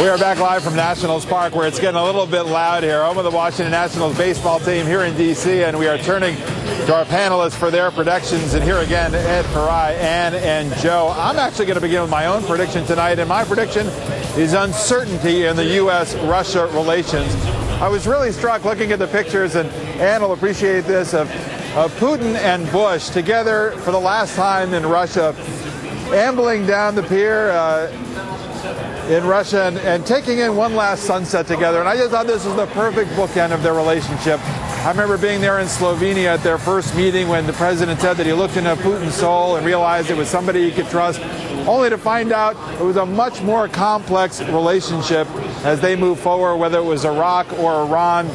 We are back live from Nationals Park, where it's getting a little bit loud here. Home of the Washington Nationals baseball team here in D.C., and we are turning to our panelists for their predictions. And here again, Ed, Farai, Ann, and Joe. I'm actually going to begin with my own prediction tonight, and my prediction is uncertainty in the U.S.-Russia relations. I was really struck looking at the pictures, and Ann will appreciate this, of Putin and Bush together for the last time in Russia, ambling down the pier in Russia and taking in one last sunset together. And I just thought this was the perfect bookend of their relationship. I remember being there in Slovenia at their first meeting when the president said that he looked into Putin's soul and realized it was somebody he could trust, only to find out it was a much more complex relationship as they move forward, whether it was Iraq or Iran,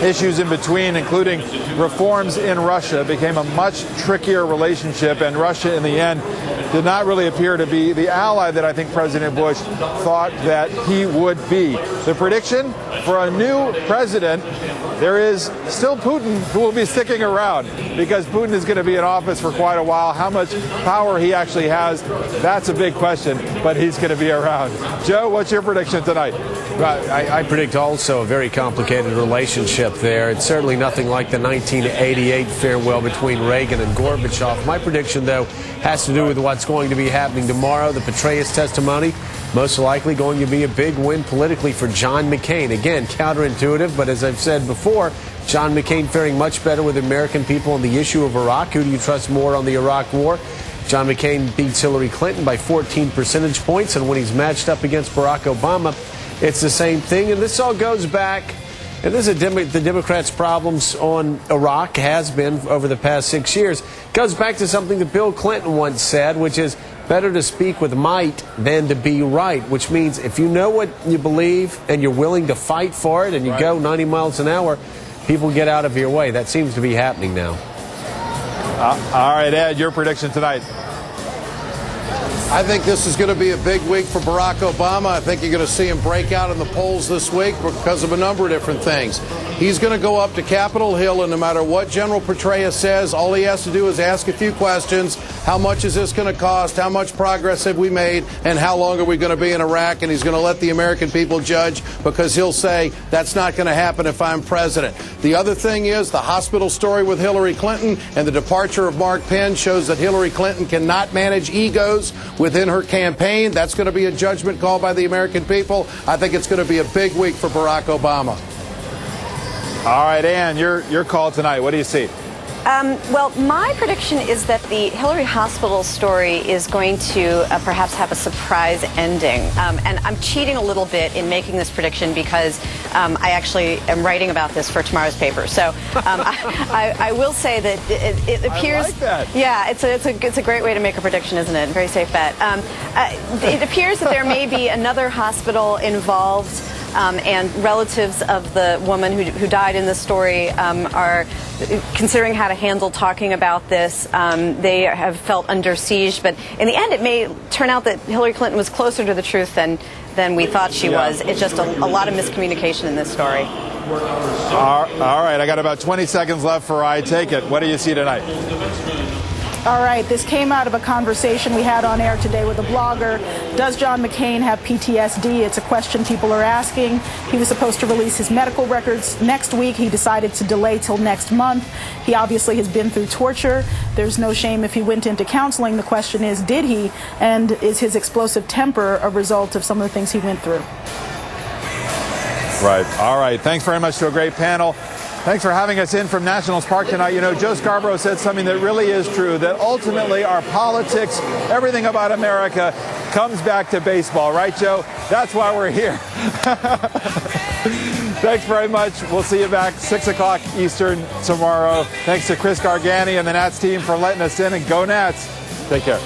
issues in between, including reforms in Russia, became a much trickier relationship, and Russia in the end did not really appear to be the ally that I think President Bush thought that he would be. The prediction for a new president, there is still Putin who will be sticking around, because Putin is going to be in office for quite a while. How much power he actually has, that's a big question, but he's going to be around. Joe, what's your prediction tonight? I predict also a very complicated relationship there. It's certainly nothing like the 1988 farewell between Reagan and Gorbachev. My prediction, though, has to do with what's going to be happening tomorrow. The Petraeus testimony, most likely going to be a big win politically for John McCain. Again, counterintuitive, but as I've said before, John McCain faring much better with American people on the issue of Iraq. Who do you trust more on the Iraq war? John McCain beats Hillary Clinton by 14 percentage points, and when he's matched up against Barack Obama, it's the same thing. And this all goes back, and this is the Democrats' problems on Iraq has been over the past 6 years. It goes back to something that Bill Clinton once said, which is better to speak with might than to be right, which means if you know what you believe and you're willing to fight for it and you go 90 miles an hour, people get out of your way. That seems to be happening now. All right, Ed, your prediction tonight. I think this is going to be a big week for Barack Obama. I think you're going to see him break out in the polls this week because of a number of different things. He's going to go up to Capitol Hill, and no matter what General Petraeus says, all he has to do is ask a few questions. How much is this going to cost? How much progress have we made? And how long are we going to be in Iraq? And he's going to let the American people judge, because he'll say that's not going to happen if I'm president. The other thing is the hospital story with Hillary Clinton and the departure of Mark Penn shows that Hillary Clinton cannot manage egos within her campaign. That's going to be a judgment call by the American people. I think it's going to be a big week for Barack Obama. All right, Ann, your call tonight. What do you see? Well, my prediction is that the Hillary Hospital story is going to perhaps have a surprise ending. And I'm cheating a little bit in making this prediction because I actually am writing about this for tomorrow's paper. So I will say that it appears... I like that. Yeah, it's a great way to make a prediction, isn't it? Very safe bet. It appears that there may be another hospital involved. And relatives of the woman who died in this story are considering how to handle talking about this. They have felt under siege, but in the end it may turn out that Hillary Clinton was closer to the truth than we thought she was. It's just a lot of miscommunication in this story. All right, I got about 20 seconds left for I Take It. What do you see tonight? All right, this came out of a conversation we had on air today with a blogger. Does John McCain have PTSD? It's a question people are asking. He was supposed to release his medical records next week. He decided to delay till next month. He obviously has been through torture. There's no shame if he went into counseling. The question is, did he? And is his explosive temper a result of some of the things he went through? Right. All right. Thanks very much to a great panel. Thanks for having us in from Nationals Park tonight. You know, Joe Scarborough said something that really is true, that ultimately our politics, everything about America, comes back to baseball. Right, Joe? That's why we're here. Thanks very much. We'll see you back 6 o'clock Eastern tomorrow. Thanks to Chris Gargani and the Nats team for letting us in. And go Nats. Take care.